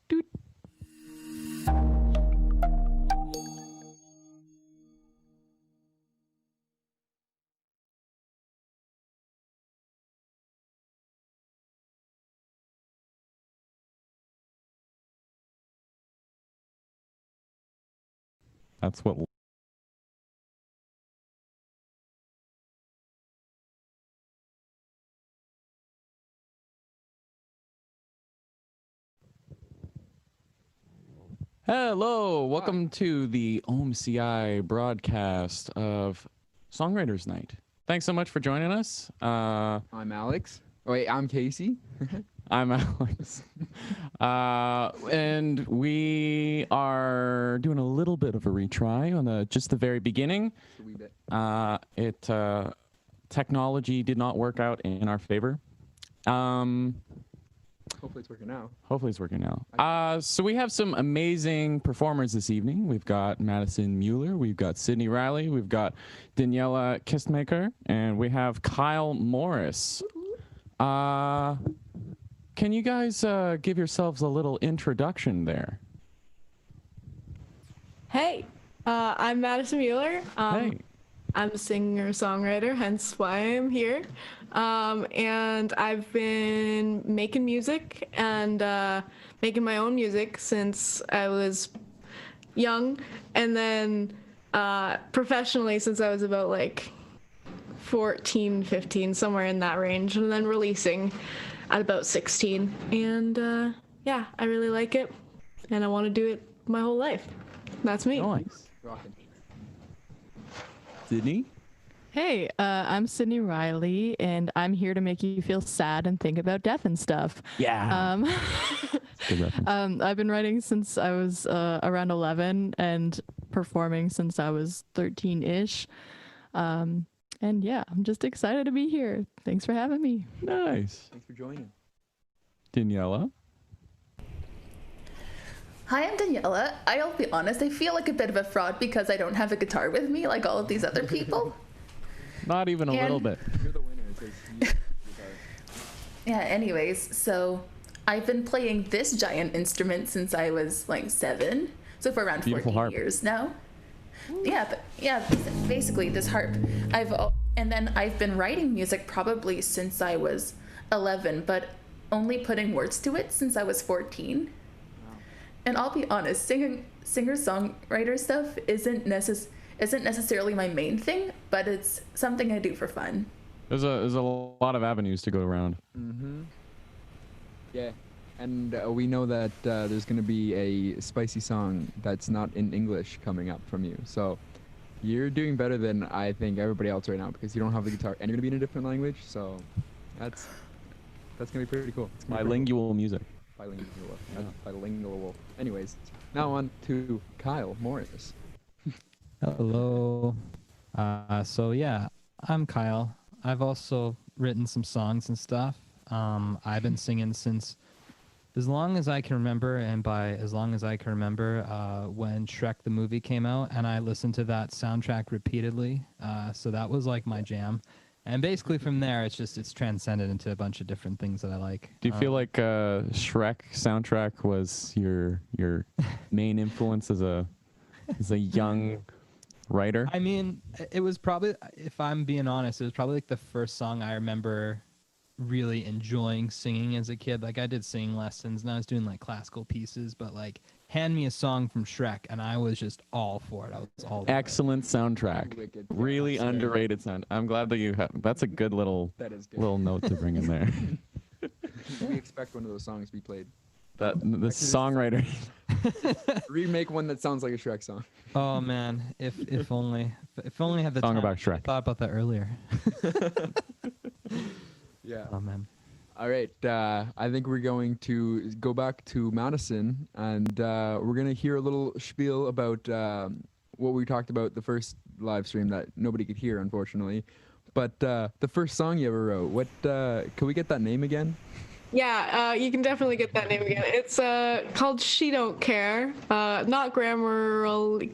Doot. That's what. Hello, welcome to the OMCI broadcast of Songwriters Night. Thanks so much for joining us. I'm Alex. Oh, wait, I'm Casey. I'm Alex. And we are doing a little bit of a retry on just the very beginning. Just a wee bit. Technology did not work out in our favor. Hopefully it's working now. Hopefully it's working now. So we have some amazing performers this evening. We've got Madison Mueller, we've got Sydney Riley, we've got Daniela Kistmaker, and we have Kyle Morris. Can you guys give yourselves a little introduction there? Hey, I'm Madison Mueller. Hey. I'm a singer-songwriter, hence why I'm here. And I've been making music and making my own music since I was young, and then professionally since I was about like 14, 15, somewhere in that range, and then releasing at about 16. And yeah, I really like it, and I want to do it my whole life. That's me. Nice. Rockin'. Sydney? Hey, I'm Sydney Riley, and I'm here to make you feel sad and think about death and stuff. Yeah. Good reference. I've been writing since I was around 11 and performing since I was 13-ish. And yeah, I'm just excited to be here. Thanks for having me. Nice. Thanks for joining. Daniela? Hi, I'm Daniela. I'll be honest, I feel like a bit of a fraud because I don't have a guitar with me like all of these other people. Not even a little bit. You're the winner. It says you have a guitar. Yeah, anyways, so I've been playing this giant instrument since I was like 7, so for around Beautiful 14 harp. years now. Yeah, basically this harp. And then I've been writing music probably since I was 11, but only putting words to it since I was 14. And I'll be honest, singer-songwriter stuff isn't necessarily my main thing, but it's something I do for fun. There's a lot of avenues to go around. Mm-hmm. Yeah, and we know that there's going to be a spicy song that's not in English coming up from you. So you're doing better than I think everybody else right now because you don't have the guitar and you're going to be in a different language. So that's going to be pretty cool. It's gonna be pretty Bilingual music. cool. Bilingual. Anyways, now on to Kyle Morris. Hello. So yeah, I'm Kyle. I've also written some songs and stuff. I've been singing since as long as I can remember, and by as long as I can remember, when Shrek the movie came out, and I listened to that soundtrack repeatedly. So that was like my jam. And basically from there, it's transcended into a bunch of different things that I like. Do you feel like Shrek soundtrack was your main influence as a young writer? I mean, it was probably, if I'm being honest, it was probably like the first song I remember really enjoying singing as a kid. Like I did singing lessons and I was doing like classical pieces, but like hand me a song from Shrek and I was just all for it. I was all for it. Excellent soundtrack. Wicked. Really Yeah, underrated sound. I'm glad that you have. That's a good little That is good. little note to bring in there. We expect one of those songs to be played. That the songwriter. Remake one that sounds like a Shrek song. Oh man, if only I had the Song time. about Shrek. I thought about that earlier. Yeah. Oh man. All right. I think we're going to go back to Madison, and we're going to hear a little spiel about what we talked about the first live stream that nobody could hear, unfortunately. But the first song you ever wrote, what? Can we get that name again? Yeah, you can definitely get that name again. It's called She Don't Care. Not grammatically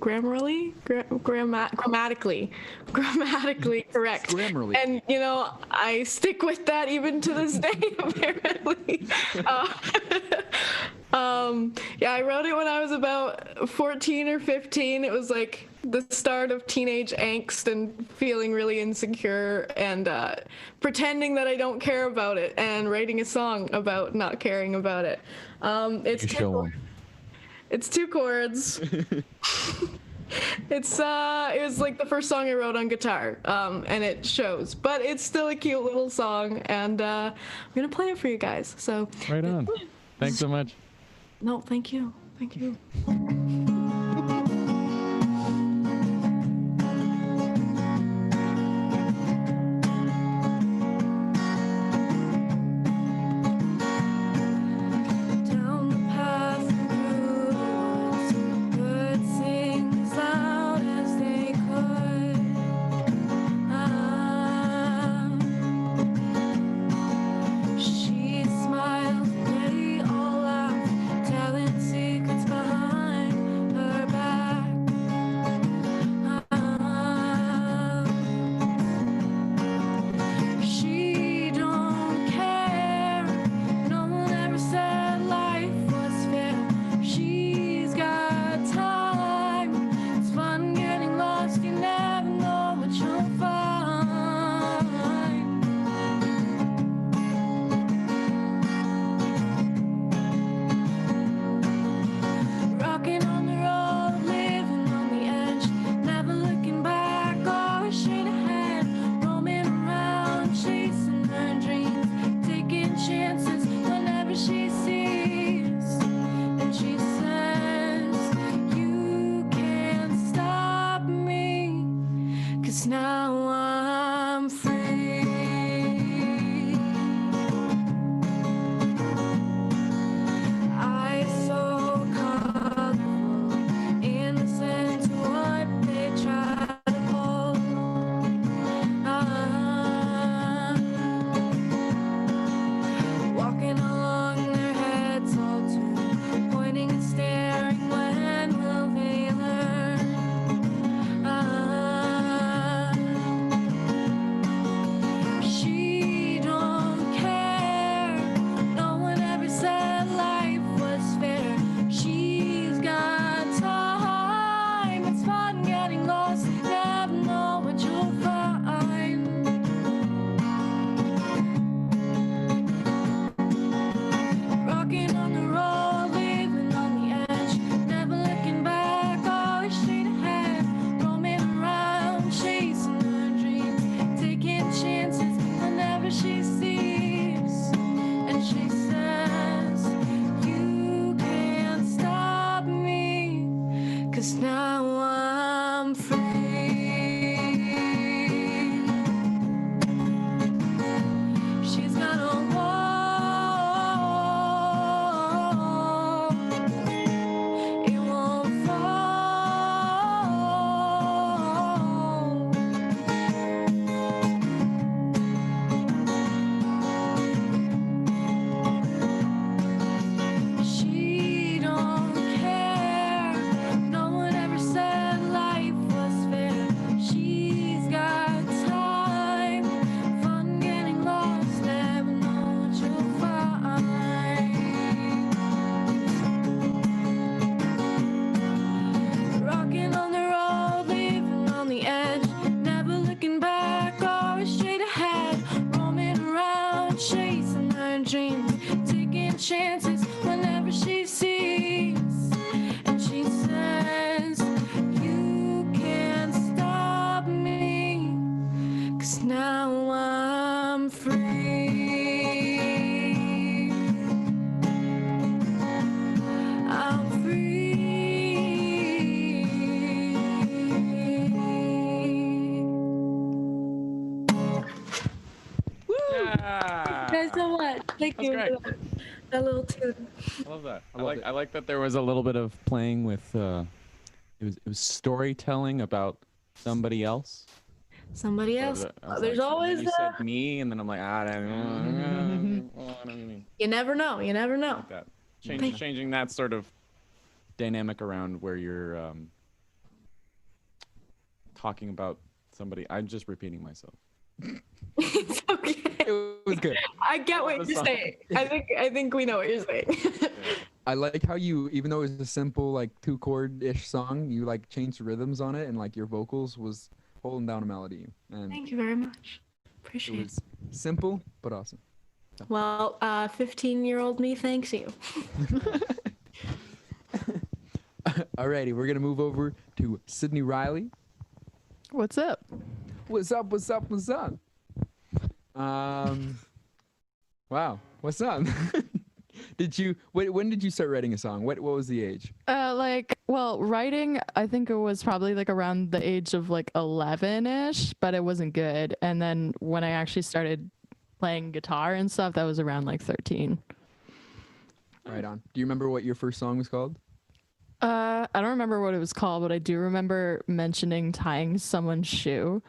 correct. Grammarly. And you know, I stick with that even to this day, apparently. Uh, yeah, I wrote it when I was about 14 or 15. It was like the start of teenage angst and feeling really insecure and pretending that I don't care about it and writing a song about not caring about it. It's You show 'em. it's 2 chords. It was like the first song I wrote on guitar, and it shows. But it's still a cute little song, and I'm gonna play it for you guys. So Right on. Thanks so much. no, thank you, thank you. Down the path through the woods, birds sing as loud as they could. She smiles, they all laugh, telling secrets behind her back. She don't care. No one ever said life was fair. She's got time. It's fun getting lost. You never know what you'll find. Rocking on the road, living on the edge, never looking back or straight ahead, roaming around, chasing her dreams, taking chances whenever she sees. And she says, you can't stop me, 'cause now I'm free. Eyes so colorful, innocent to what they try to hold. Walking along, their heads all tuned, pointing and staring. When will they learn? She don't care. No one ever said life was fair. She's got time. It's fun getting lost. Never know what you'll find. Rocking on the road, living on the edge, never looking back, always straight ahead, roaming around, chasing her dreams, taking chances whenever she sees. And she says, you can't stop me, 'cause now I'm free. She's gonna walk, it won't fall. She don't care. No one ever said life was fair. She's got time. Fun getting lost. Never know what you'll find. Rocking on the road, living on the edge, never looking back, always straight ahead, roaming around, chasing her dreams, taking chances whenever she sees. And she says, you can't stop me, 'cause now I'm free. I'm free. Woo! Yeah. Thank you guys so much. Thank That's you great. for that little tune. I love that. I love like it. I like that there was a little bit of playing with it was storytelling about somebody else. somebody else. I was There's like, and always then you said me, and then I'm like, I don't know. You never know. You never know. Like that. Changing that sort of dynamic around where you're talking about somebody. I'm just repeating myself. It's okay. It was good. I get what you're saying. I think we know what you're saying. I like how you, even though it was a simple like 2-chord-ish song, you like changed rhythms on it, and like your vocals was holding down a melody. And Thank you very much. it Appreciate it. was simple but awesome. Well, 15-year-old me thanks you. Alrighty, we're gonna move over to Sydney Riley. What's up? What's up? What's up? What's up? Wow. What's up? When did you start writing a song? What was the age? Writing, I think it was probably like around the age of like 11-ish, but it wasn't good. And then when I actually started playing guitar and stuff, that was around like 13. Right on. Do you remember what your first song was called? I don't remember what it was called, but I do remember mentioning tying someone's shoe.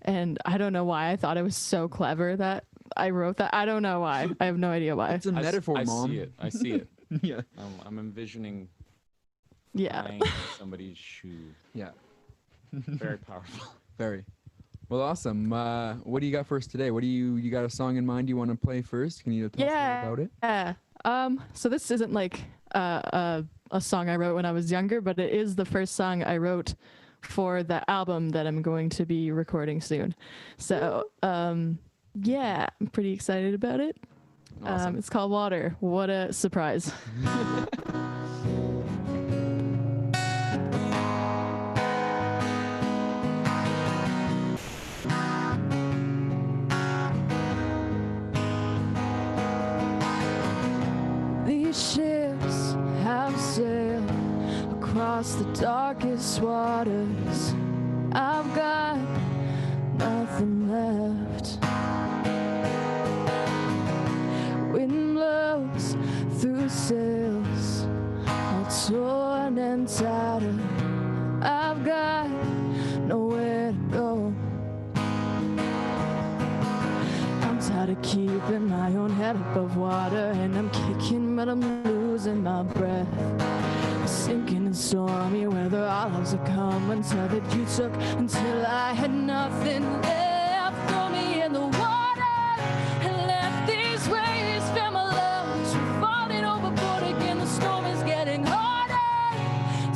And I don't know why I thought it was so clever that I wrote that. I don't know why. I have no idea why. It's a metaphor, Mom. I see it. Yeah. I'm envisioning Yeah. tying somebody's shoe. Yeah. Very powerful. Very. Well, awesome. What do you got for us today? You got a song in mind you want to play first? Can you tell us about it? Yeah. So this isn't like a song I wrote when I was younger, but it is the first song I wrote for the album that I'm going to be recording soon. So, yeah, I'm pretty excited about it. Awesome. It's called Water. What a surprise. These ships have sailed across the darkest waters. I've got nothing left. Wind blows through sails, all torn and tattered. I've got nowhere to go. I'm tired of keeping my own head above water, and I'm kicking, but I'm losing my breath. Sinking in stormy weather, all loves are come until that you took, until I had nothing left. Throw me in the water and let these waves fill my lungs. We're falling overboard again, the storm is getting harder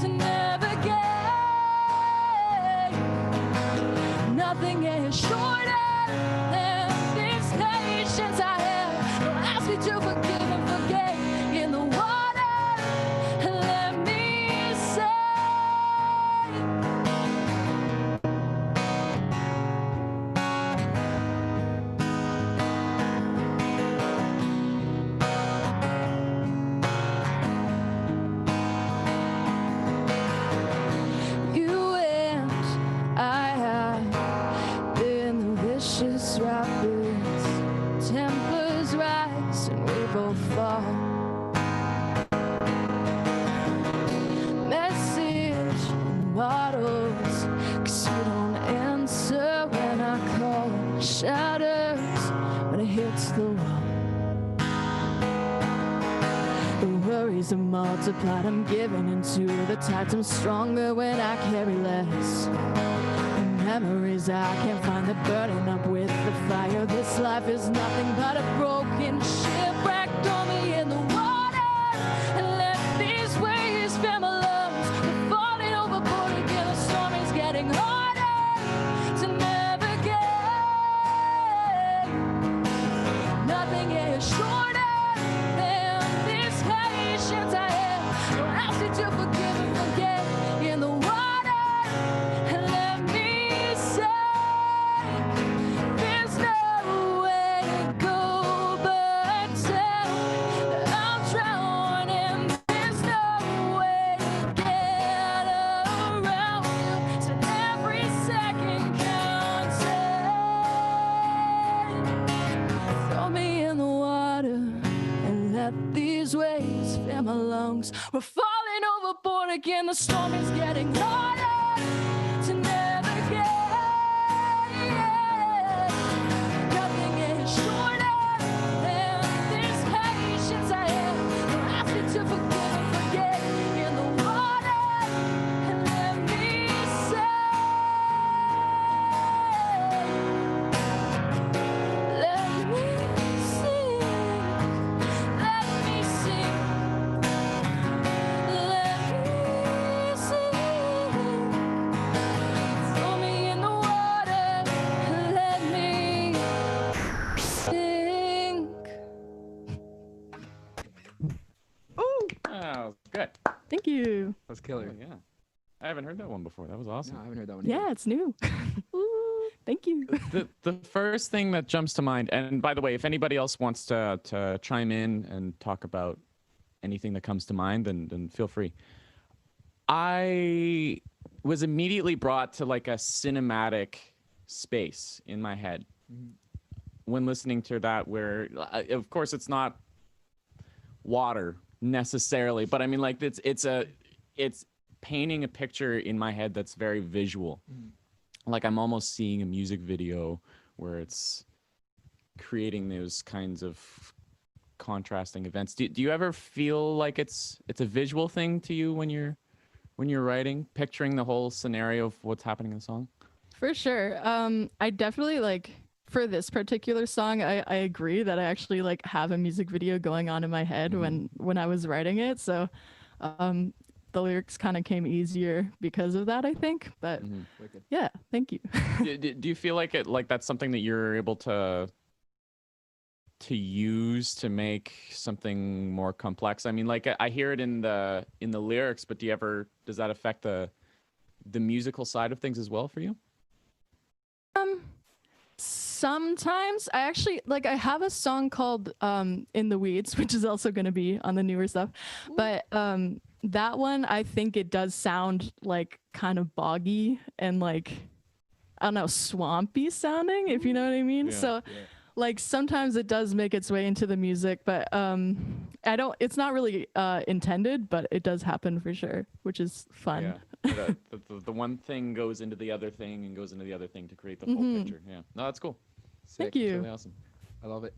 to navigate. Nothing is shorter than this patience I have. Don't ask me to forgive and forget. In the water, let me say. You and I have been the vicious rapids. Tempers rise and we both fall. Message in bottles, 'cause you don't answer when I call. Shatters when it hits the wall. The worries are multiplied, I'm giving into the tides. I'm stronger when I carry less. The memories I can't find, that burning up with the fire. This life is nothing but a broken shipwreck. Throw me in the water and let these waves fill my lungs. We're falling overboard again, the storm is getting harder to navigate. Nothing is shorter than this patience I have. Don't ask me to forgive and forget. In the water, and let me say, there's no way to go but tell that I'm drowning. There's no way to get around you. So every second counts. Throw me in the water and let these waves fill my lungs. We're falling overboard again, the storm is getting harder to navigate. you. That's killer. Oh, yeah. I haven't heard that one before. That was awesome. No, I haven't heard that one. Yeah, either. it's new. Ooh, thank you. The first thing that jumps to mind, and by the way, if anybody else wants to chime in and talk about anything that comes to mind, then feel free. I was immediately brought to like a cinematic space in my head when listening to that, where of course it's not water necessarily, but I mean, like, it's painting a picture in my head that's very visual. Like I'm almost seeing a music video where it's creating those kinds of contrasting events. Do you ever feel like it's a visual thing to you when you're writing, picturing the whole scenario of what's happening in the song? For sure. I definitely like for this particular song, I agree that I actually like have a music video going on in my head when I was writing it. So the lyrics kind of came easier because of that, I think. But yeah, thank you. do you feel like that's something that you're able to use to make something more complex? I mean, like I hear it in the lyrics, but does that affect the musical side of things as well for you? Sometimes I actually like I have a song called In the Weeds, which is also going to be on the newer stuff. But that one, I think it does sound like kind of boggy and like, I don't know, swampy sounding, if you know what I mean. So like sometimes it does make its way into the music, but it's not really intended, but it does happen for sure, which is fun. Yeah. The one thing goes into the other thing and goes into the other thing to create the full picture. Yeah. No, that's cool. Sick. Thank you. It's really awesome. I love it.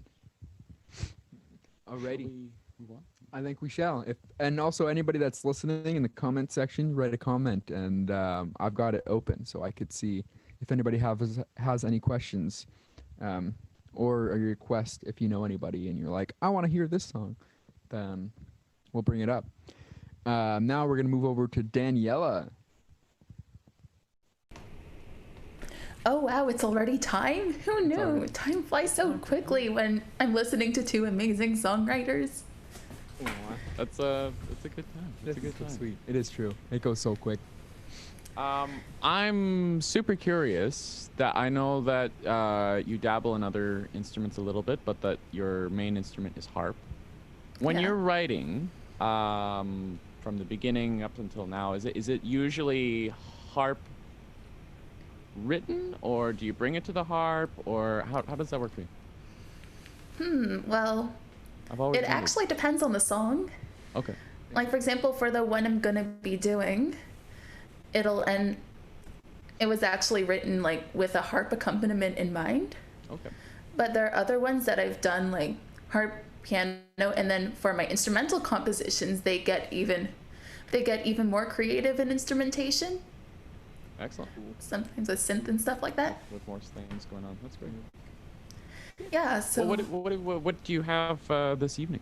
Alrighty. We move on? I think we shall. And also anybody that's listening in the comment section, write a comment, and I've got it open so I could see if anybody has any questions, or a request. If you know anybody and you're like, I want to hear this song, then we'll bring it up. Now we're gonna move over to Daniela. Oh wow, it's already time? Who knew? Time flies so quickly when I'm listening to two amazing songwriters. That's a good time. That's a good time. Sweet. It is true. It goes so quick. I'm super curious that I know that you dabble in other instruments a little bit, but that your main instrument is harp. When you're writing, from the beginning up until now, is it usually harp written, or do you bring it to the harp, or how does that work for you? Well, it actually depends on the song. Okay. Like for example, for the one I'm gonna be doing, it was actually written like with a harp accompaniment in mind. Okay. But there are other ones that I've done like harp, piano, and then for my instrumental compositions, they get even more creative in instrumentation. Excellent. Sometimes a synth and stuff like that. With more things going on. That's great. Yeah. So what do you have this evening?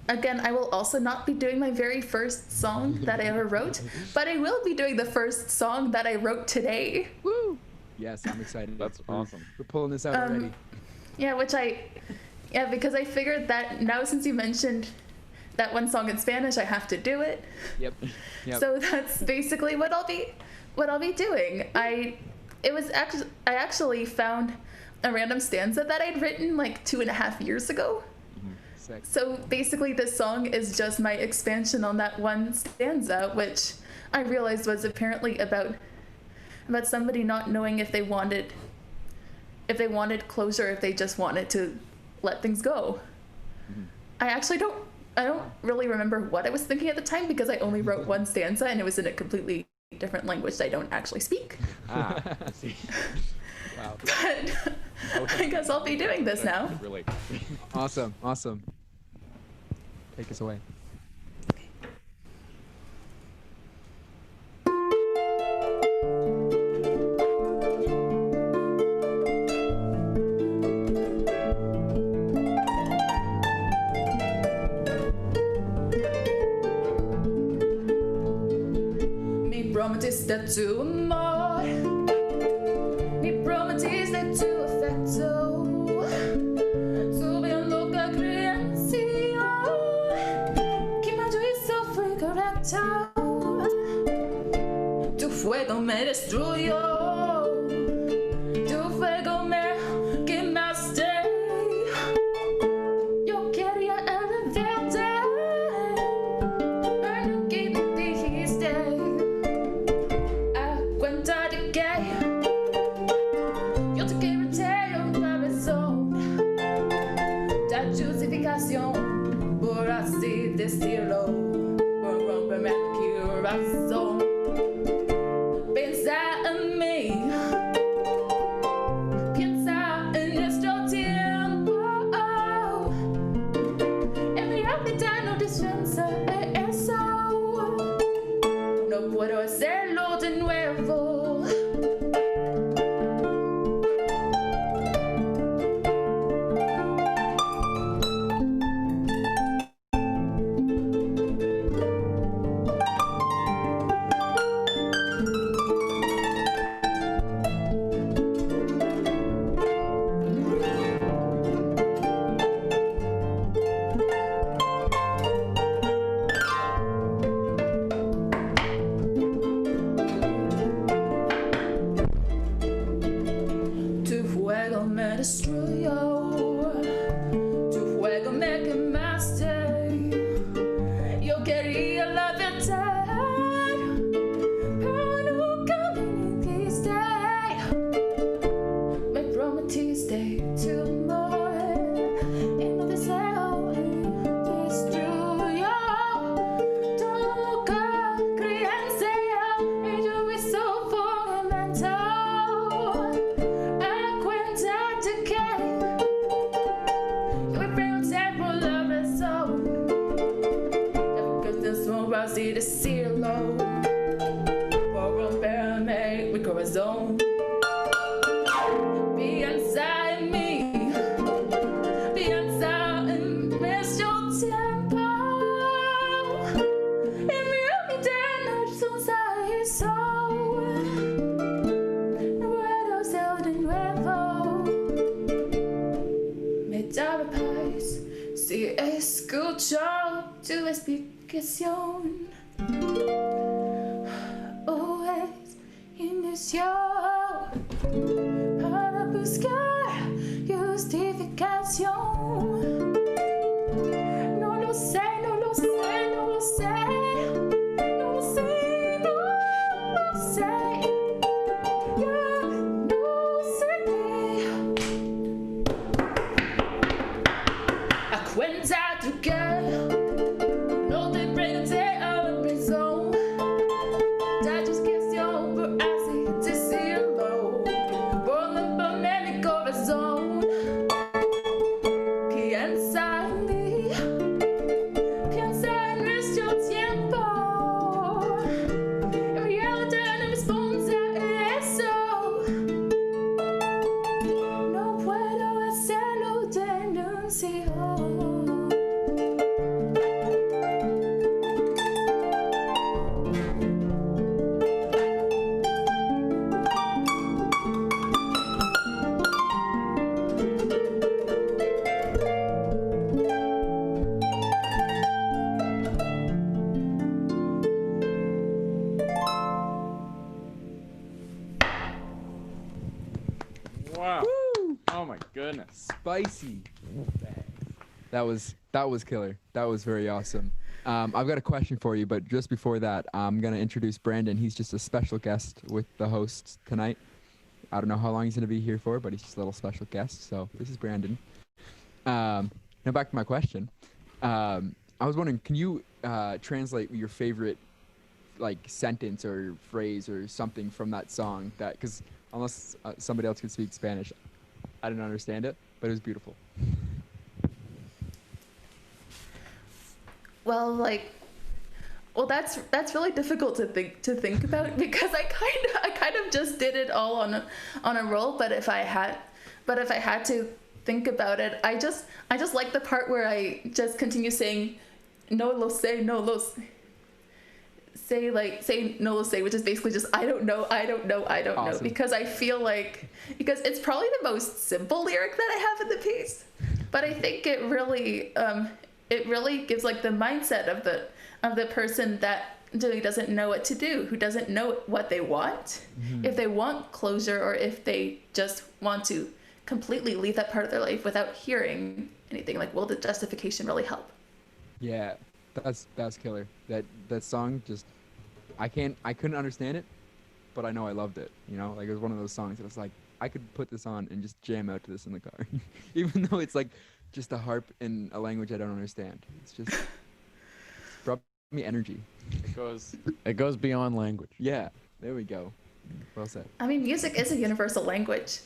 Again, I will also not be doing my very first song that I ever wrote, but I will be doing the first song that I wrote today. Woo! Yes, I'm excited. That's awesome. We're pulling this out already. Yeah, because I figured that now since you mentioned that one song in Spanish, I have to do it. Yep. So that's basically what I'll be doing. I actually found a random stanza that I'd written like 2.5 years ago. Sick. So basically this song is just my expansion on that one stanza, which I realized was apparently about somebody not knowing if they wanted closure, if they just wanted to let things go. I don't really remember what I was thinking at the time because I only wrote one stanza and it was in a completely different language that I don't actually speak. I see. Wow. But I guess I'll be doing this now. Really. Awesome. Take us away. Mi prometiste tu amor, mi prometiste tu afecto, subiendo la creencia que me hizo sufrir. fuego me destruyó, tu fuego me quemaste. Yo quería elevarte, pero que me dijiste a cuenta de que yo te quebré una razón, la justificación, por así decirlo, por romperme el corazón. Piensa en mí, piensa en nuestro tiempo. En mi realidad no descansa eso, no puedo hacerlo de nuevo. Tu fuego me destruyó, tu fuego me quemaste. Yo quería la verdad, pero nunca me dijiste. Me prometiste tu amor y mi deseo destruyó tu loca creencia y yo hice fundamento. A cuenta de que yo me pregunté por la razón, que te sobra así decirlo, por romperme mi corazón. Piensa en mí, piensa en nuestro tiempo. En mi realidad no sucede eso, no puedo ser de nuevo. Me daba paz si escucho tu explicación. O es inicio para buscar justificación. No lo sé, no lo sé, no lo sé, no lo sé, no lo sé. Ya no sé. A cuenta de que no te pregunté a la razón, la discusión por así decirlo, por romperme mi corazón. Piensa en mí, piensa en nuestro tiempo. En realidad no responde a eso, no puedo hacerlo, denuncio. Wow. Oh my goodness. Spicy. That was killer. That was very awesome. I've got a question for you, but just before that, I'm gonna introduce Brandon. He's just a special guest with the hosts tonight. I don't know how long he's gonna be here for, but he's just a little special guest. So this is Brandon. Now back to my question. I was wondering, can you translate your favorite like sentence or phrase or something from that song? That because unless somebody else could speak Spanish, I didn't understand it, but it was beautiful. Well, that's really difficult to think about because I kind of just did it all on a roll. But if I had to think about it, I just like the part where I just continue saying no lo sé, no lo sé. Say no lo sé, which is basically just I don't know Awesome. because I feel like it's probably the most simple lyric that I have in the piece, but I think it really gives like the mindset of the person that who doesn't know what to do, who doesn't know what they want, if they want closure or if they just want to completely leave that part of their life without hearing anything. Like, will the justification really help? Yeah, that's killer. That song just, I couldn't understand it, but I know I loved it. You know, like it was one of those songs that was like, I could put this on and just jam out to this in the car, even though it's like just a harp in a language I don't understand. It's just brought me energy. It goes beyond language. Yeah, there we go. Well said. I mean, music is a universal language.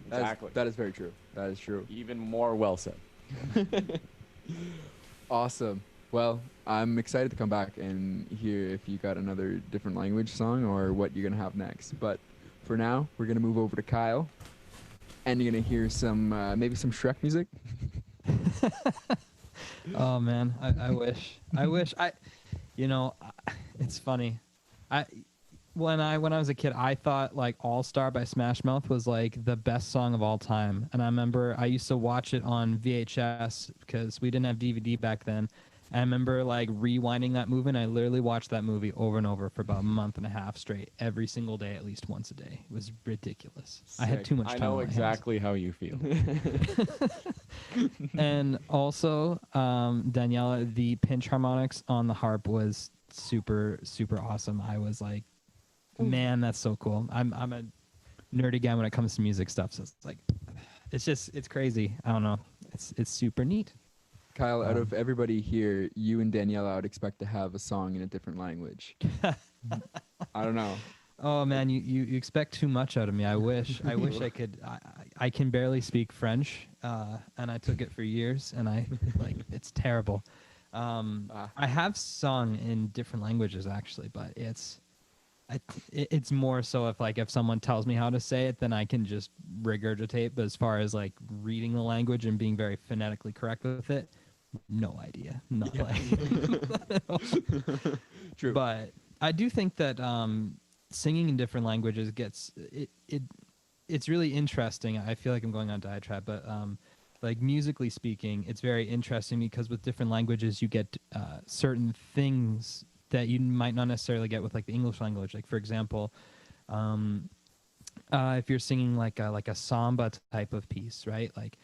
Exactly. That is very true. That is true. Even more well said. Awesome. Well, I'm excited to come back and hear if you got another different language song or what you're gonna have next. But for now, we're gonna move over to Kyle, and you're gonna hear some maybe some Shrek music. Oh man, I wish. You know, it's funny. When I was a kid, I thought like All Star by Smash Mouth was like the best song of all time. And I remember I used to watch it on VHS because we didn't have DVD back then. I remember like rewinding that movie, and I literally watched that movie over and over for about a month and a half straight, every single day, at least once a day. It was ridiculous. I had too much time. I know on my hands. exactly how you feel. And also, Daniela, the pinch harmonics on the harp was super, super awesome. I was like, man, that's so cool. I'm a nerdy guy when it comes to music stuff, so it's like, it's crazy. I don't know. It's super neat. Kyle, out of everybody here, you and Daniela, I would expect to have a song in a different language. I don't know. Oh man, you expect too much out of me. I wish I could. I can barely speak French, and I took it for years, and it's terrible. I have sung in different languages actually, but it's more so if someone tells me how to say it, then I can just regurgitate. But as far as like reading the language and being very phonetically correct with it, no idea. Not True. But I do think that singing in different languages it's really interesting. I feel like I'm going on diatribe, but like musically speaking, it's very interesting because with different languages you get certain things that you might not necessarily get with like the English language. Like for example, if you're singing like a samba type of piece, right? Like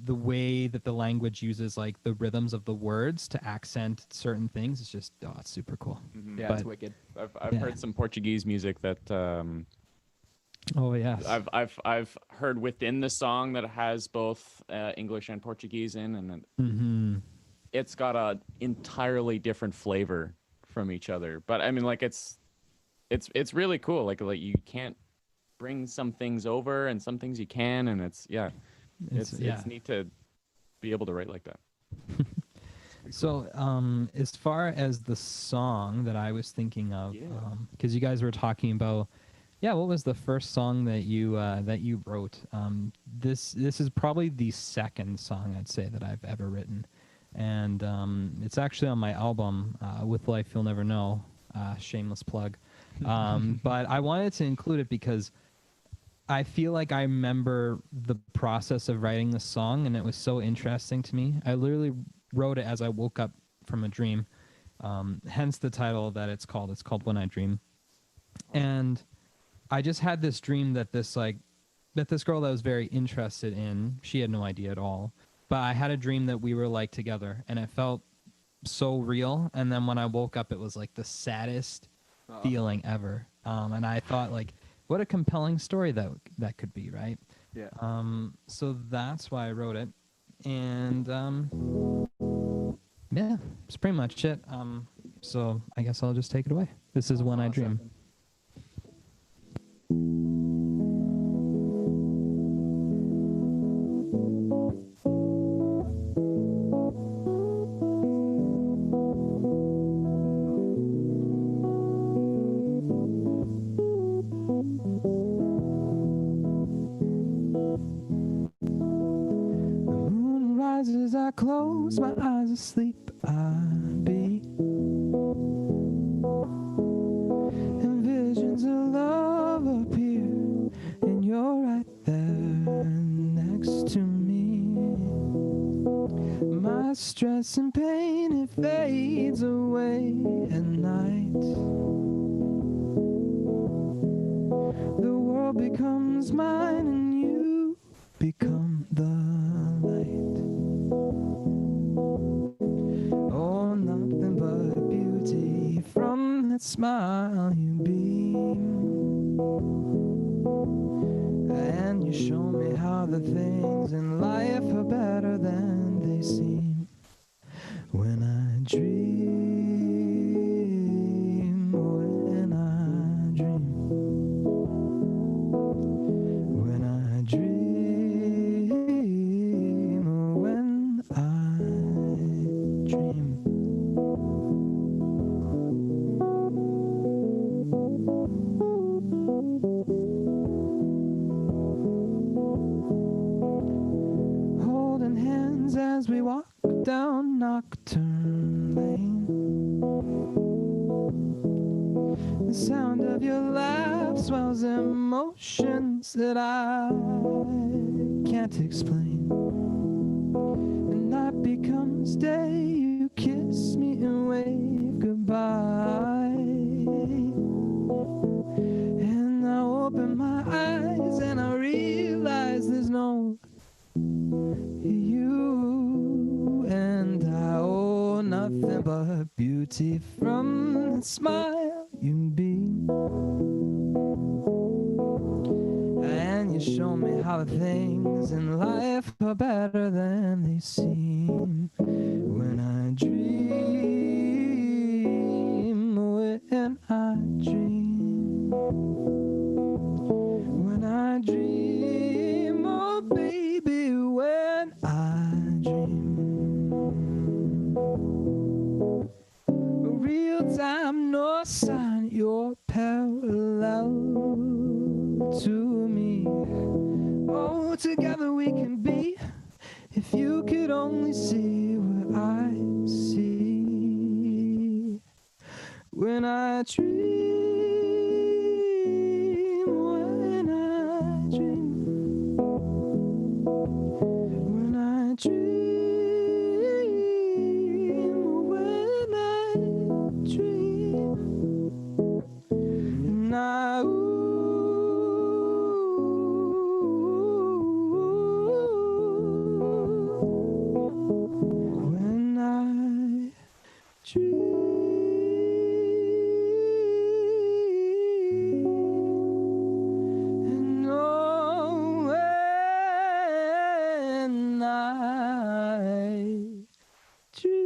the way that the language uses like the rhythms of the words to accent certain things, it's just it's super cool. Mm-hmm. Yeah, it's wicked. I've heard some Portuguese music that oh yes, I've heard within the song that has both English and Portuguese in, and it's got a entirely different flavor from each other. But I mean, like it's really cool. Like you can't bring some things over, and some things you can, and it's neat to be able to write like that. So as far as the song that I was thinking of, because you guys were talking about, what was the first song that you wrote? This is probably the second song I'd say that I've ever written, and it's actually on my album, With Life You'll Never Know. Shameless plug. But I wanted to include it because I feel like I remember the process of writing the song, and it was so interesting to me. I literally wrote it as I woke up from a dream, hence the title that it's called. It's called When I Dream. And I just had this dream that this girl that I was very interested in, she had no idea at all, but I had a dream that we were like together, and it felt so real. And then when I woke up, it was like the saddest feeling ever. And I thought, like, what a compelling story that could be, right? Yeah. So that's why I wrote it, and it's pretty much it. So I guess I'll just take it away. This is When I Dream. I close my eyes asleep, I be and visions of love appear, and you're right there next to me. My stress and pain, it fades away at night. The world becomes mine and you become the light. Oh, nothing but beauty from that smile you beam. And you show me how the things in life are better than they seem. When I dream, when I dream, when I dream, when I dream. Holding hands as we walk down Nocturne Lane. The sound of your laugh swells emotions that I can't explain. And night becomes day, you kiss me and wave goodbye. And I open my eyes and I realize there's no you, and I owe nothing but beauty from the smile you beam. And you show me how the things in life are better than they seem. When I dream, when I dream, when I dream, oh baby, when I dream. Real time, no sign, you're parallel to me. Oh, together we can be. If you could only see what I see. When I dream, when I dream, when I dream, when I dream, and I when I dream, and oh, when I dream.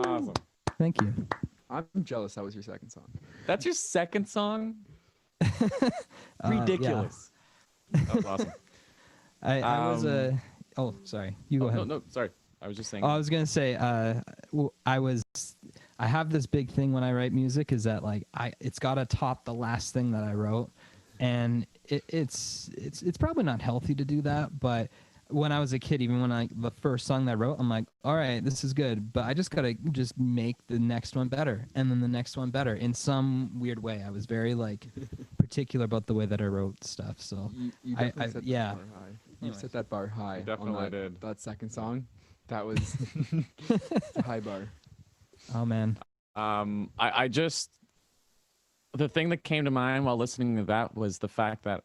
Awesome. Thank you. I'm jealous that was your second song. That's your second song? Ridiculous. That was awesome. I was a. Oh, sorry. You go ahead. No, sorry. I was just saying. Oh, I was gonna say, I have this big thing when I write music is that like it's gotta top the last thing that I wrote, and it's probably not healthy to do that, but when I was a kid, even when the first song that I wrote, I'm like, all right, this is good, but I just gotta just make the next one better, and then the next one better in some weird way. I was very like particular about the way that I wrote stuff, so You definitely set yeah. that bar high. You Anyways. set that bar high. You definitely on did. that second song. That was a high bar. Oh man. I just, the thing that came to mind while listening to that was the fact that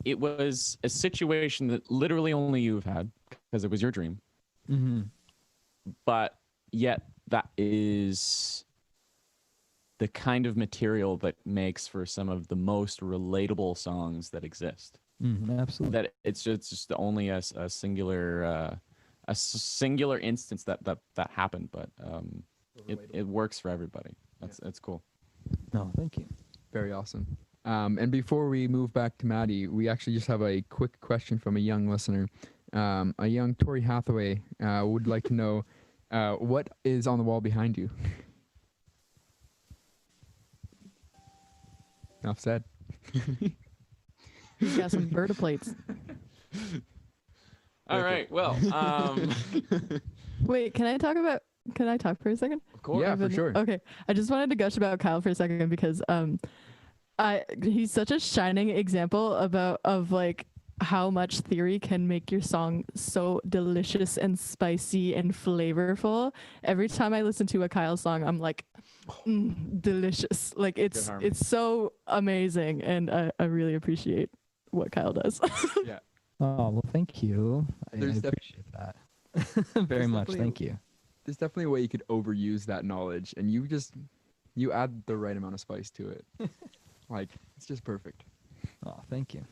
it was a situation that literally only you've had because it was your dream. Mm-hmm. But yet that is the kind of material that makes for some of the most relatable songs that exist. Absolutely. That it's just only a singular instance that happened, but it works for everybody. It's cool. No, thank you. Very awesome. And before we move back to Maddie, we actually just have a quick question from a young listener. A young Tori Hathaway would like to know what is on the wall behind you. Enough said. He's got some Berta plates. All right. Well, Wait, can I talk about Can I talk for a second? Of course. Yeah, for sure. Okay, I just wanted to gush about Kyle for a second because he's such a shining example of like how much theory can make your song so delicious and spicy and flavorful. Every time I listen to a Kyle song, I'm like, delicious. Like it's so amazing, and I really appreciate what Kyle does. Yeah. Oh, well, thank you. I There's appreciate that very much. definitely- Thank you. There's definitely a way you could overuse that knowledge, and you add the right amount of spice to it. Like, it's just perfect. Oh, thank you.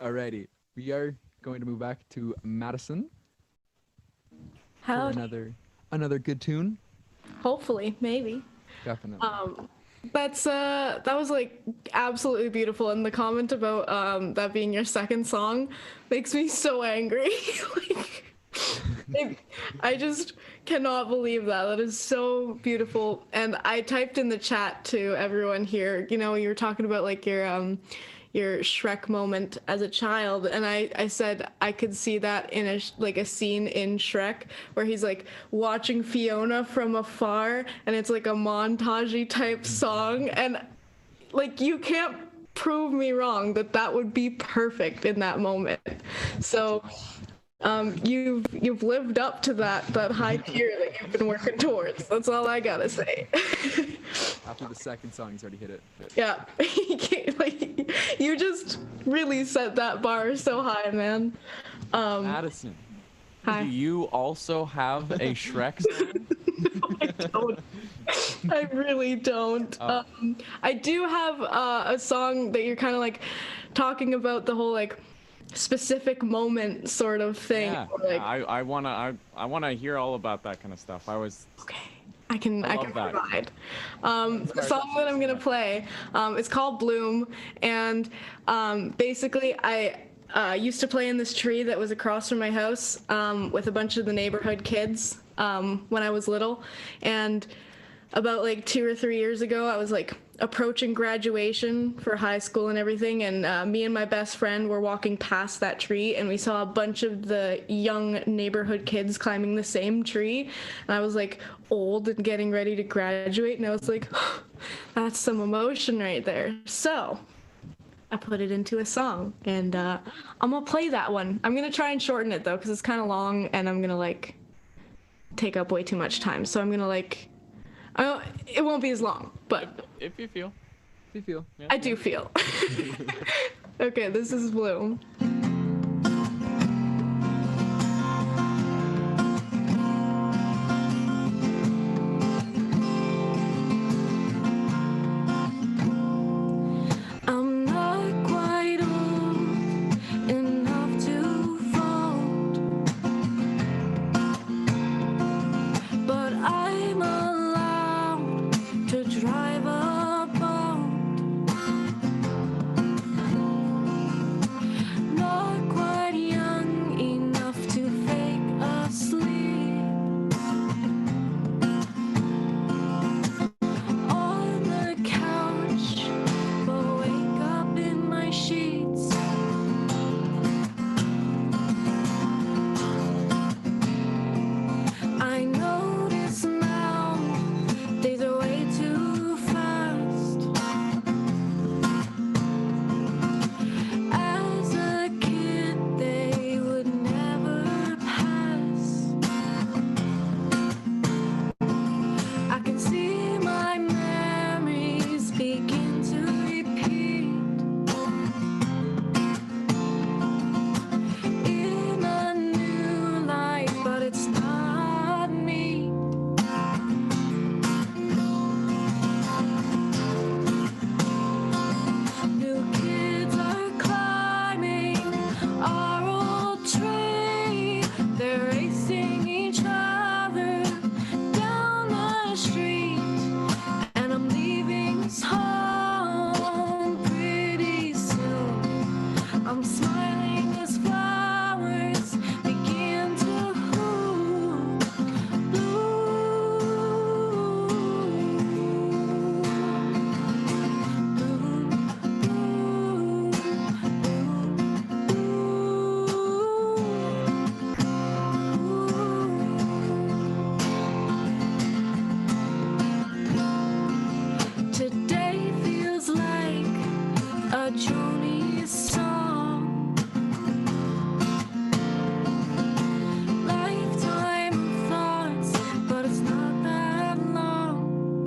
Alrighty, we are going to move back to Madison for How? another good tune. Hopefully, maybe. Definitely. That was like absolutely beautiful, and the comment about that being your second song makes me so angry. I just cannot believe that. That is so beautiful. And I typed in the chat to everyone here. You know, you were talking about like your Shrek moment as a child, and I said I could see that in a scene in Shrek where he's like watching Fiona from afar, and it's like a montagey type song, and like you can't prove me wrong that would be perfect in that moment. So you've lived up to that high tier that you've been working towards. That's all I gotta say. After the second song, he's already hit it. Yeah, you just really set that bar so high, man. Madison, Hi. do you also have a Shrek song? I don't. I really don't. I do have a song that you're kind of like talking about the whole like specific moment sort of thing. Yeah, Like, I wanna hear all about that kind of stuff. okay, I can love that. provide. The song that I'm gonna play, it's called Bloom, and basically I used to play in this tree that was across from my house with a bunch of the neighborhood kids when I was little, and about like 2 or 3 years ago, I was like approaching graduation for high school and everything, and me and my best friend were walking past that tree, and we saw a bunch of the young neighborhood kids climbing the same tree, and I was like old and getting ready to graduate, and I was like, that's some emotion right there. So I put it into a song, and I'm gonna play that one. I'm gonna try and shorten it though, because it's kind of long, and I'm gonna like take up way too much time, so I'm gonna like it won't be as long, but If you feel. I do feel. Okay, this is Bloom. I'm not quite old enough to vote, but I'm allowed to drive a boat. Not quite young enough to fake asleep on the couch, but wake up in my sheets. I notice now days are way too fast. As a kid, they would never pass. I can see my memories begin to repeat. a Joni song. Lifetime of thoughts, but it's not that long.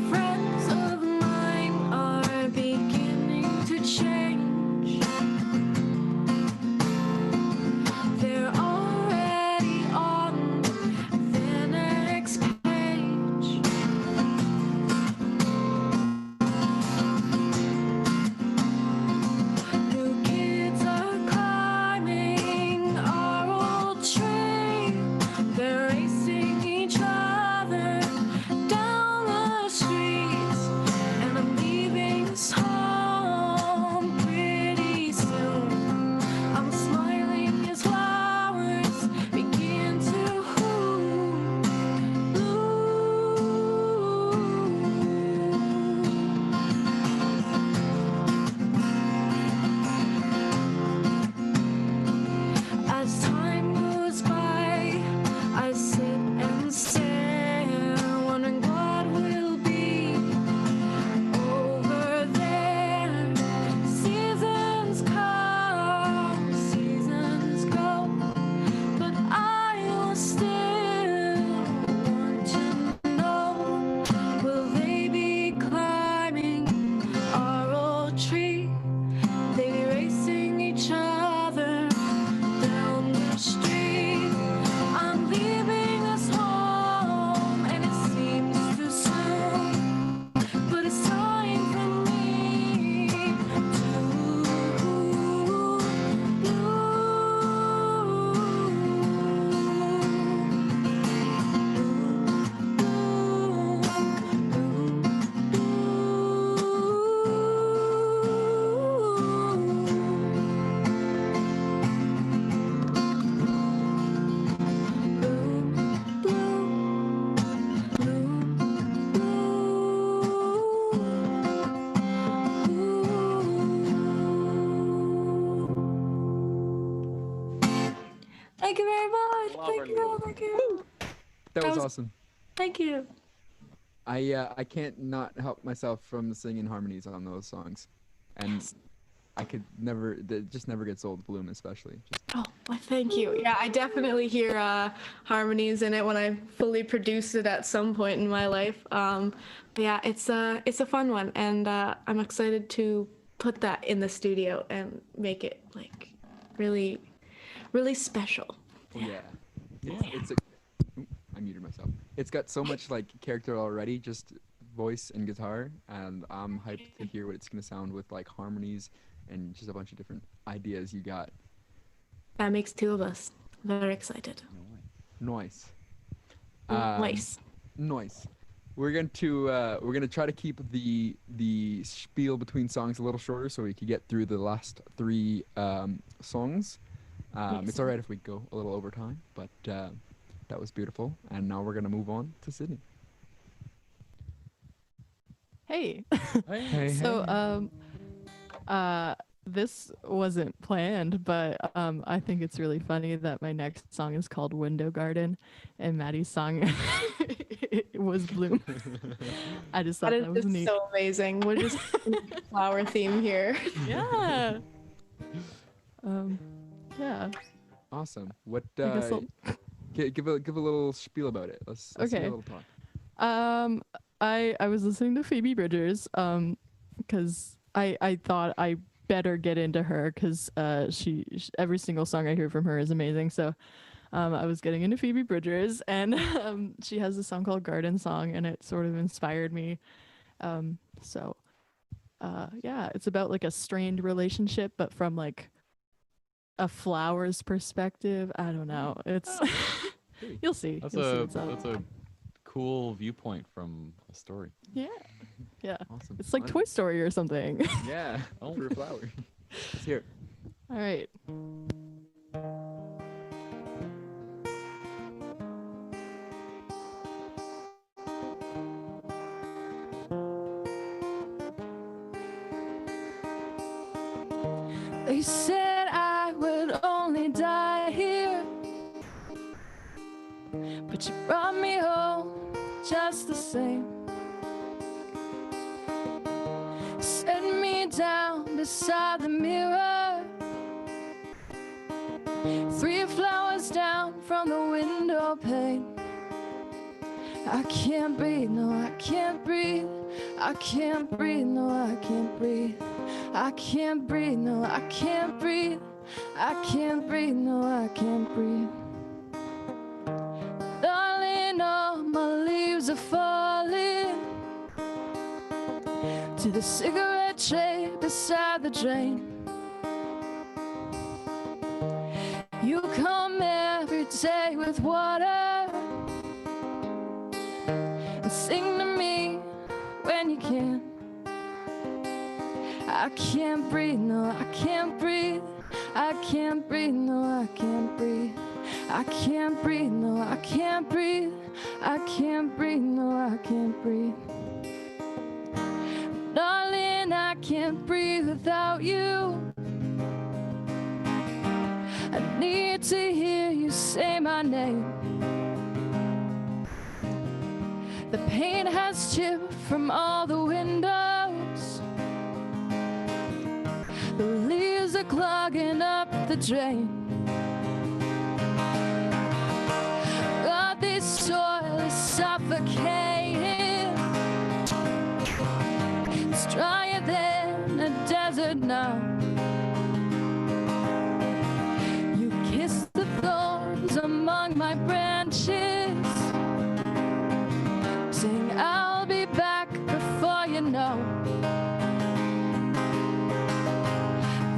Friends of mine are beginning to change. They're already on the next page. New kids are climbing our old tree. They're racing each other down the streets. And I'm leaving this home pretty soon. I'm smiling as flowers begin to bloom. As time goes by, I sit and stare, wondering what will be over there. Seasons come, seasons go, but I will still want to know, will they be climbing our old tree? They be racing each other down the street. I'm leaving us home, and it seems too soon, but it's time for me to Thank you very much. Thank you. Thank you. That was was- awesome. Thank you. I can't not help myself from singing harmonies on those songs, and I could never. It just never gets old. Bloom, especially. Just, Oh, well, thank you. Yeah, I definitely hear harmonies in it when I fully produce it at some point in my life. But yeah, it's a fun one, and I'm excited to put that in the studio and make it like really, really special. yeah. It's a. Oop, I muted myself. It's got so much like character already, just voice and guitar, and I'm hyped to hear what it's gonna sound with like harmonies and just a bunch of different ideas you got. That makes two of us. Very excited. Nice. Nice. Nice. We're gonna try to keep the spiel between songs a little shorter so we can get through the last three songs. It's all right if we go a little over time, but that was beautiful. And now we're gonna move on to Sydney. Hey. Hey, So this wasn't planned, but I think it's really funny that my next song is called Window Garden and Maddie's song was Bloom. I just thought That is that was just neat. so amazing. We're just flower theme here. Yeah. Yeah. Awesome. What? I guess I'll- Give a little spiel about it. Let's hear Okay. a little talk. I was listening to Phoebe Bridgers because I thought I better get into her because she every single song I hear from her is amazing. So I was getting into Phoebe Bridgers, and she has a song called Garden Song, and it sort of inspired me. Yeah, it's about like a strained relationship, but from like a flower's perspective. I don't know. It's you'll see. That's You'll see a what's up. that's a cool viewpoint from a story. Yeah. Yeah. Awesome. It's like Fun. Toy Story or something. Yeah. Oh. For a flower. Let's hear it. All right. They said I would only die here, but you brought me home just the same. beside the mirror. 3 flowers down from the window pane. I can't breathe, no, I can't breathe. I can't breathe, no, I can't breathe. I can't breathe, no, I can't breathe. I can't breathe, no, I can't breathe. Darling, all my leaves are falling to the cigarette tray beside the drain. You come every day with water and sing to me when you can. I can't breathe, no, I can't breathe. I can't breathe, no, I can't breathe. I can't breathe, no, I can't breathe. I can't breathe, no, I can't breathe. Darling, I can't breathe without you. I need to hear you say my name. The paint has chipped from all the windows. The leaves are clogging up the drain. God, this soil is suffocating. It's drier than a desert now. You kiss the thorns among my branches. Sing, I'll be back before you know.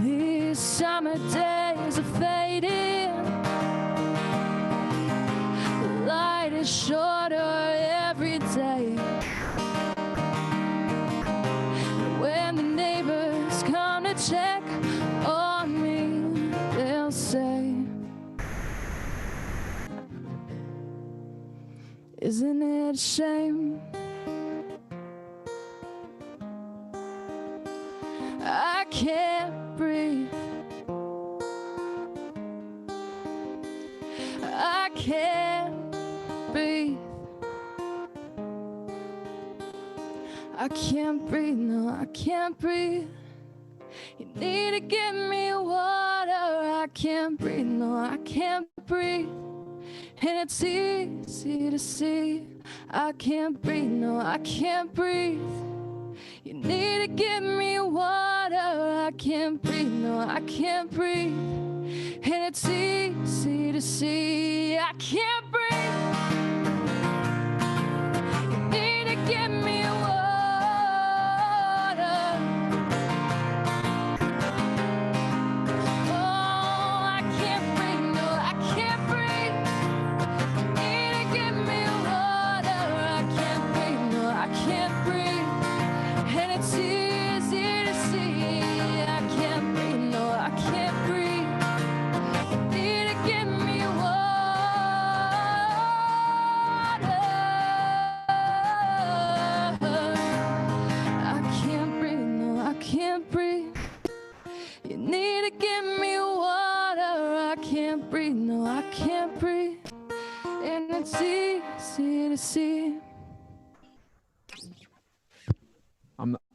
These summer days are fading. The light is shorter every day. When the neighbors come to check on me, they'll say, isn't it a shame? I can't breathe. I can't breathe. I can't breathe, no, I can't breathe. You need to give me water. I can't breathe, no, I can't breathe. And it's easy to see. I can't breathe, no, I can't breathe. You need to give me water. I can't breathe, no, I can't breathe. And it's easy to see. I can't breathe. You need to give me water. Oh, I can't breathe, no, I can't breathe. You need to give me water. I can't breathe, no, I can't breathe. And it's easy to see. I can't breathe, no, I can't breathe. You need to give me water. I can't breathe, no, I can't breathe. You need to give me water. I can't breathe, no, I can't breathe. And it's easy to see.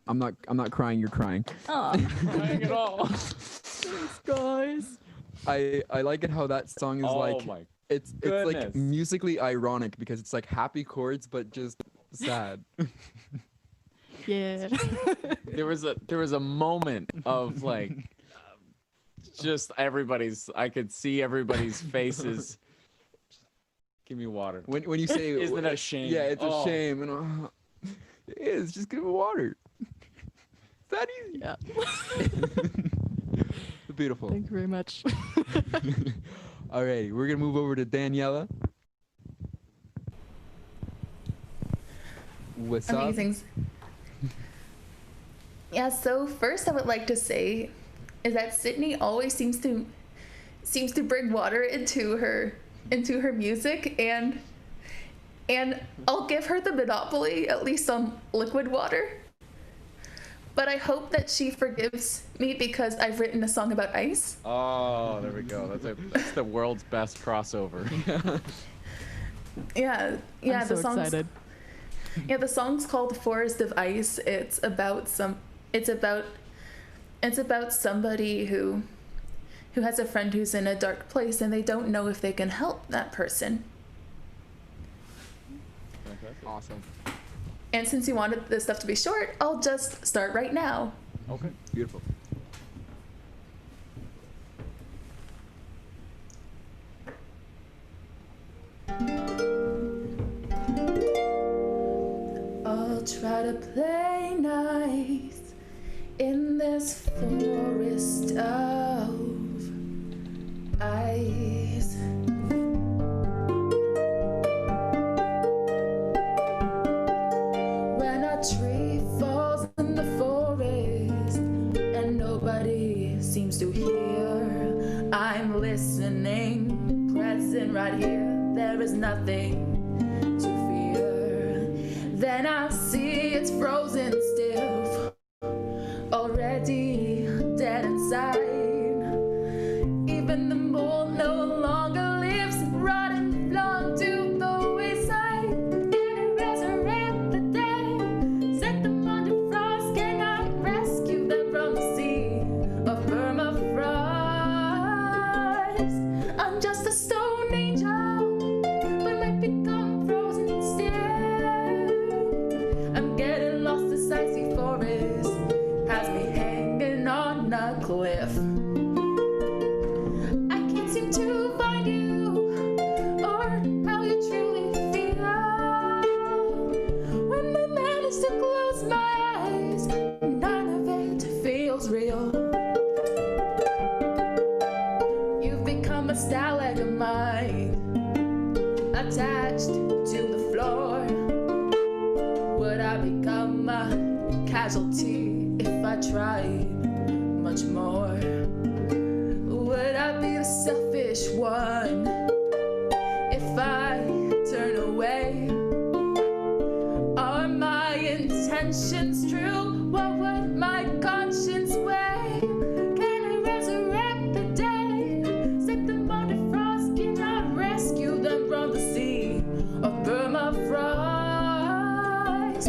I'm not crying, you're crying. Crying at all. Thanks, guys. I like it how that song is Oh like my it's like goodness. musically ironic because it's like happy chords but just sad. Yeah. There was a moment of like just everybody's, I could see everybody's faces. Give me water. When you say Isn't it a shame? Yeah, it's Oh. a shame. And it is, just give me water. It's that easy. Yeah. Beautiful. Thank you very much. Alrighty, we're gonna move over to Daniela. What's up? Amazing. Yeah, so first I would like to say is that Sydney always seems to bring water into her music, and I'll give her the monopoly, at least on liquid water. But I hope that she forgives me because I've written a song about ice. Oh, there we go. That's the world's best crossover. Yeah, I'm so the song's excited. Yeah, the song's called Forest of Ice. It's about It's about somebody who has a friend who's in a dark place and they don't know if they can help that person. Awesome. And since you wanted this stuff to be short, I'll just start right now. Okay. Beautiful. I'll try to play nice in this forest of ice. When a tree falls in the forest and nobody seems to hear, I'm listening, present right here. There is nothing to fear. Then I see it's frozen still, already dead inside. Even the mold no longer lives, rotting, flung to the wayside. Can I resurrect the dead? Set them under frost? Can I rescue them from the sea of permafrost? I'm just a stone angel, but might become frozen still. I'm getting lost. This icy forest has me hanging on a cliff. I can't seem to find you or how you truly feel. When I manage to close my eyes, none of it feels real. You've become a stalagmite attached to the floor. Would I become a casualty if I tried much more? Would I be the selfish one if I turn away? Are my intentions true? What would my conscience weigh? Can I resurrect the dead? Set them under frost? Can I rescue them from the sea of permafrost?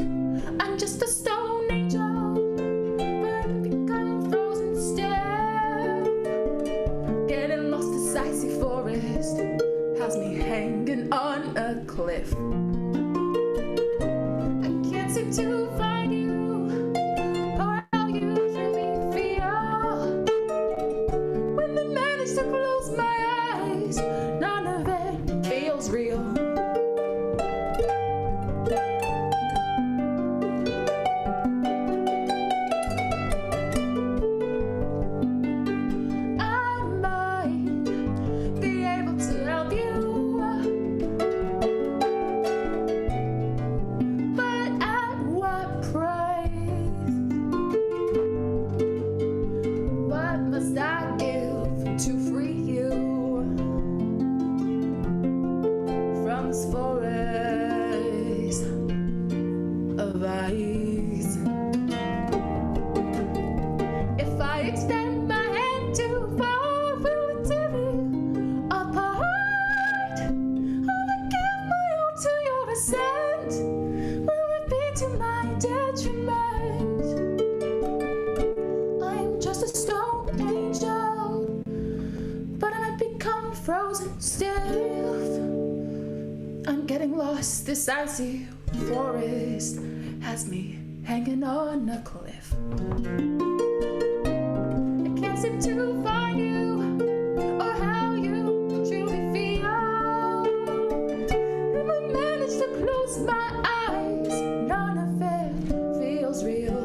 I'm just a stone angel, but I've become frozen still. Getting lost. This icy forest has me hanging on a cliff. I can't seem to find you or how you truly feel. When I manage to close my eyes, none of it feels real. I might be able to help you, but at what price? What must I give to free you from this forest of ice? If I extend my hand too far, will it tear me apart? Will I give my all to your assent? Will it be to my detriment? I'm just a stone angel, but I might become frozen still. I'm getting lost. This icy forest has me hanging on a cliff. I can't seem to find you or how you truly feel. If I manage to close my eyes, none of it feels real.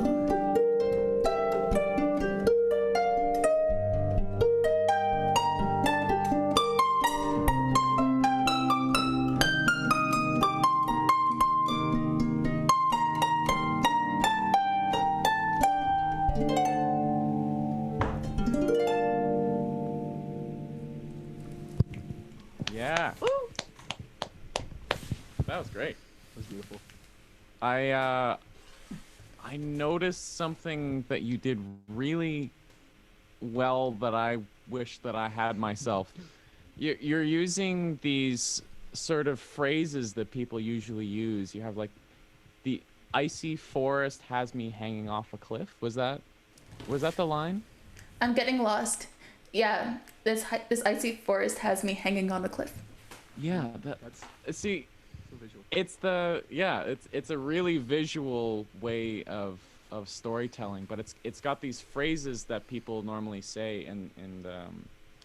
Yeah. That was great. That was beautiful. I noticed something that you did really well that I wish that I had myself. You're using these sort of phrases that people usually use. You have like the icy forest has me hanging off a cliff. Was that? Was that the line? I'm getting lost. Yeah, this icy forest has me hanging on a cliff. Yeah, that's see, So visual. it's a really visual way of storytelling, but it's got these phrases that people normally say, and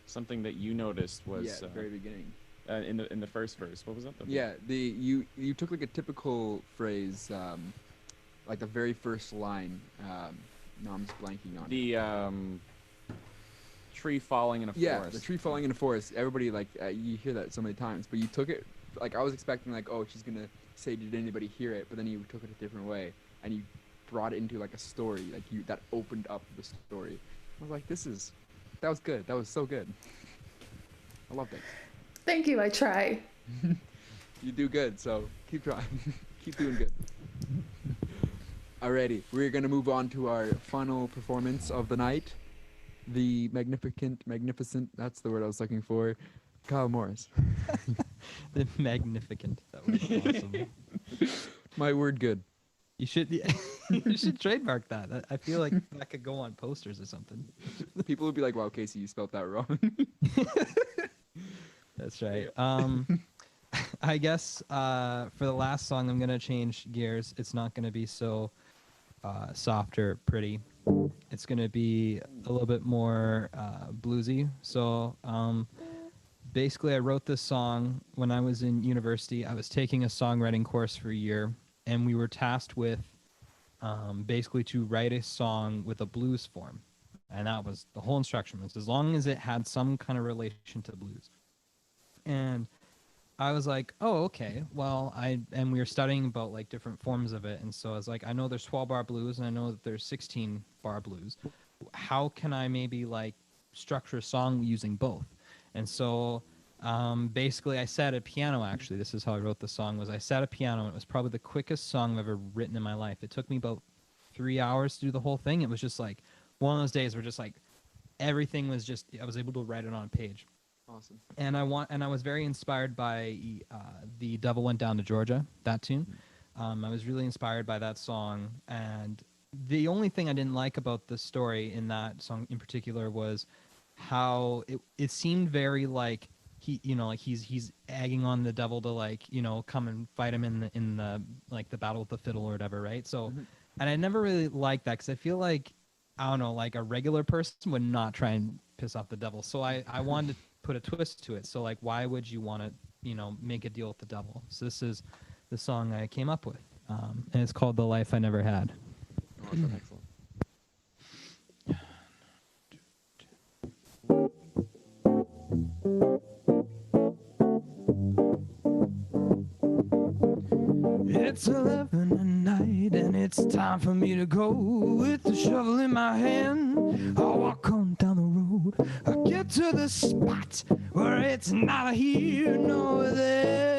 something that you noticed was Yeah, at the very beginning. in the first verse. What was that? Yeah, you took like a typical phrase, like the very first line. No, I'm just blanking on it. The tree falling in a Yeah, forest. the tree falling in a forest. Everybody like you hear that so many times, but you took it like I was expecting like, oh, she's gonna say, did anybody hear it? But then you took it a different way, and you brought it into like a story, like that opened up the story. I was like, that was good. That was so good. I loved it. Thank you, I try. You do good, so keep trying. Keep doing good. Alrighty, we're gonna move on to our final performance of the night. The magnificent, that's the word I was looking for, Kyle Morris. The magnificent. That was awesome. My word good. You should you should trademark that. I feel like that could go on posters or something. People would be like, wow, Casey, you spelled that wrong. That's right. I guess for the last song, I'm gonna change gears. It's not gonna be so soft or pretty. It's gonna be a little bit more bluesy. So basically, I wrote this song when I was in university. I was taking a songwriting course for a year, and we were tasked with basically to write a song with a blues form, and that was the whole instruction. Was as long as it had some kind of relation to blues. And I was like, oh, okay. Well, we were studying about like different forms of it, and so I was like, I know there's 12-bar blues, and I know that there's 16-bar blues. How can I maybe like structure a song using both? And so basically, I sat at a piano. Actually, this is how I wrote the song. I sat at a piano, and it was probably the quickest song I've ever written in my life. It took me about 3 hours to do the whole thing. It was just like one of those days where just like everything was just I was able to write it on a page. Awesome. And I was very inspired by The Devil Went Down to Georgia, that tune. I was really inspired by that song, and the only thing I didn't like about the story in that song in particular was how it seemed very like he's egging on the devil to like come and fight him in the like the battle with the fiddle or whatever, right? So and I never really liked that because I feel like I don't know, like a regular person would not try and piss off the devil. So I wanted to put a twist to it. So like, why would you want to, make a deal with the devil? So this is the song I came up with, and it's called "The Life I Never Had." Awesome. Excellent. It's 11 at night and it's time for me to go. With the shovel in my hand, I'll walk on down the road. I get to the spot where it's neither here nor there.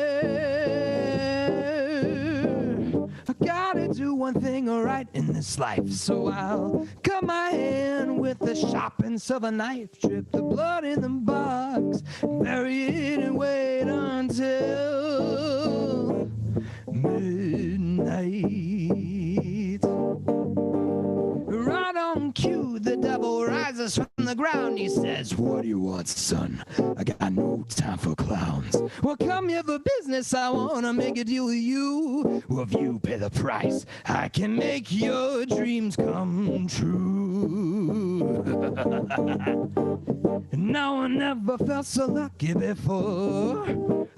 I gotta do one thing right in this life, so I'll cut my hand with the sharp and silver knife, drip the blood in the box, bury it and wait until midnight. Right on cue, the devil rises from the ground. He says, "What do you want, son? I got no time for clowns. Well, come here for business. I wanna make a deal with you. Well, if you pay the price, I can make your dreams come true." No one ever felt so lucky before.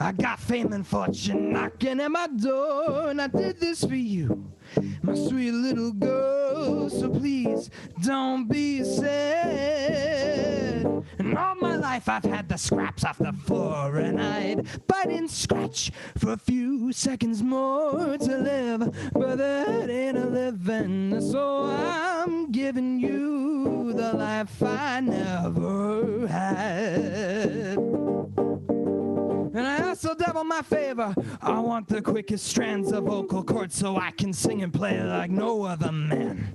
I got fame and fortune knocking at my door, and I did this for you, my sweet little girl. So please don't be sad. And all my life I've had the scraps off the floor, and I'd bite and scratch for a few seconds more to live, but that ain't a living. So I'm giving you the life I never had. And I also double my favor. I want the quickest strands of vocal cords so I can sing and play like no other man.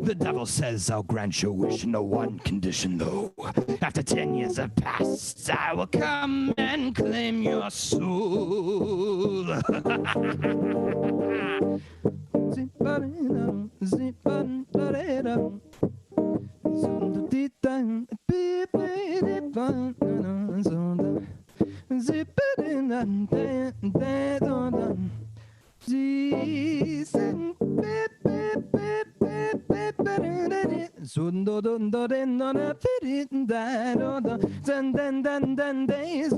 The devil says I'll grant your wish, no one condition though. After 10 years have passed, I will come and claim your soul. Zundo dundo den na fit da do do dan dan dan dan days.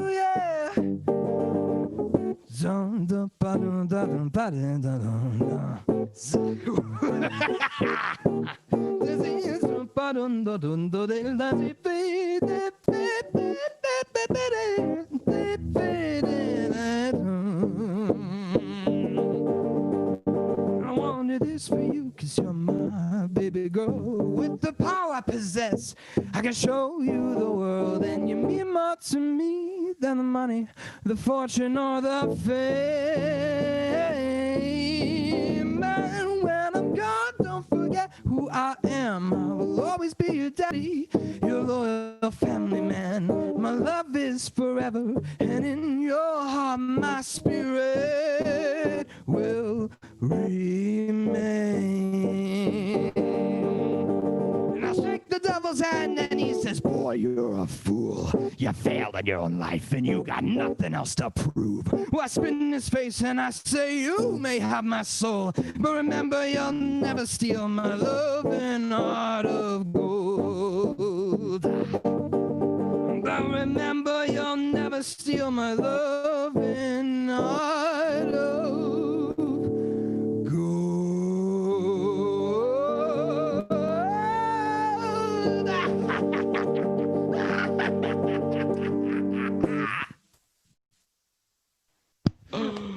Yeah. Zondo ba dum da dum ba dum da dum da. I wanted this for you, cause you're my baby girl. With the power I possess, I can show you the world, and you mean more to me than the money, the fortune, or the fame. And when I'm gone, don't forget who I am. I will always be your daddy, your loyal family man. My love is forever, and in your heart my spirit will remain. And I shake the devil's hand and he says, boy, you're a fool. You failed in your own life and you got nothing else to prove. Well, I spit in his face and I say, you may have my soul, but remember you'll never steal my love and heart of gold. But remember you'll never steal my love and heart of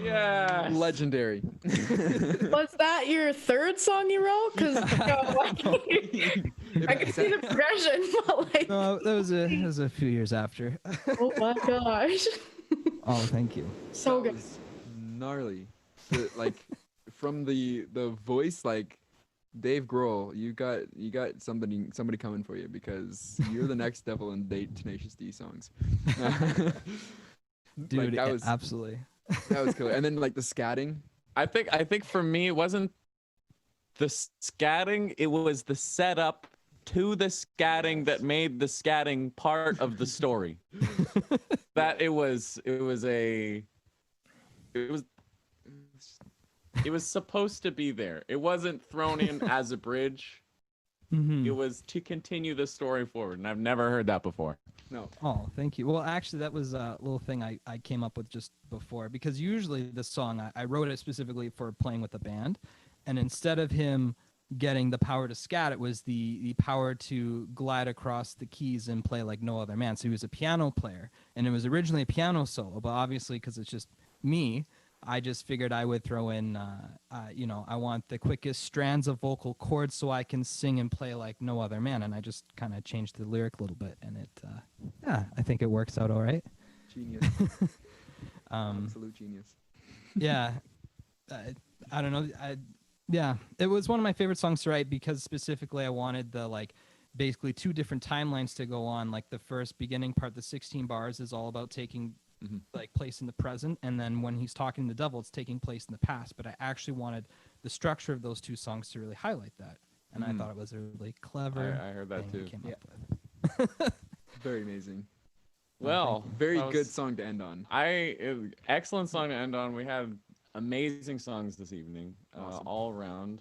Yeah. Legendary. Was that your third song you wrote? Because I can see the progression, but like, No, that was a few years after. oh my gosh, Oh, thank you. so That good. was gnarly. Like from the voice, like Dave Grohl, you got somebody coming for you, because you're the next Devil in Tenacious D songs. Dude, like, absolutely. that was killer. And then like the scatting. I think for me it wasn't the scatting, it was the setup to the scatting that made the scatting part of the story. That it was supposed to be there. It wasn't thrown in as a bridge. Mm-hmm. It was to continue the story forward, and I've never heard that before. No. Oh, thank you. Well, actually, that was a little thing I came up with just before, because usually this song, I wrote it specifically for playing with the band. And instead of him getting the power to scat, it was the power to glide across the keys and play like no other man. So he was a piano player, and it was originally a piano solo, but obviously because it's just me, I just figured I would throw in, I want the quickest strands of vocal cords so I can sing and play like no other man. And I just kind of changed the lyric a little bit, and it, I think it works out all right. Genius. Absolute genius. Yeah. I don't know. Yeah, it was one of my favorite songs to write, because specifically I wanted the basically two different timelines to go on. Like the first beginning part, the 16 bars, is all about taking place in the present, and then when he's talking to the devil, it's taking place in the past. But I actually wanted the structure of those two songs to really highlight that, and I thought it was a really clever. I heard that thing too. he came up with. Very amazing. Well, Very that good was- song to end on. Excellent song to end on. We had amazing songs this evening, Awesome. all around.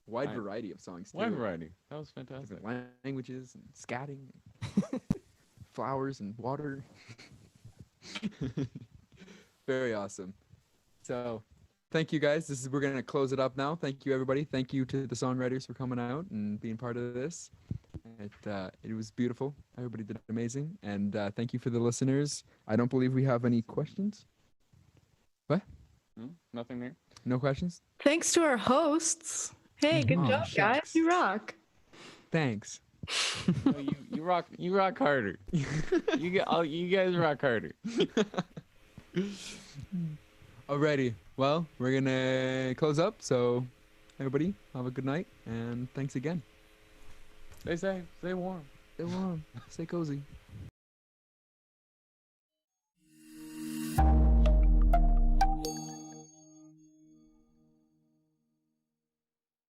Wide I- variety of songs too. Wide variety. That was fantastic. Different languages and scatting, flowers and water. Very awesome. So, thank you guys. We're gonna close it up now. Thank you everybody. Thank you to the songwriters for coming out and being part of this. It was beautiful. Everybody did amazing, and thank you for the listeners. I don't believe we have any questions. What? No, nothing there. No questions? Thanks to our hosts. Hey, good Oh, job, guys. shucks. You rock. Thanks. No, you rock harder. You guys rock harder. Alrighty. Well, we're gonna close up. So, everybody, have a good night, and thanks again. Stay safe. Stay warm. Stay warm. Stay cozy.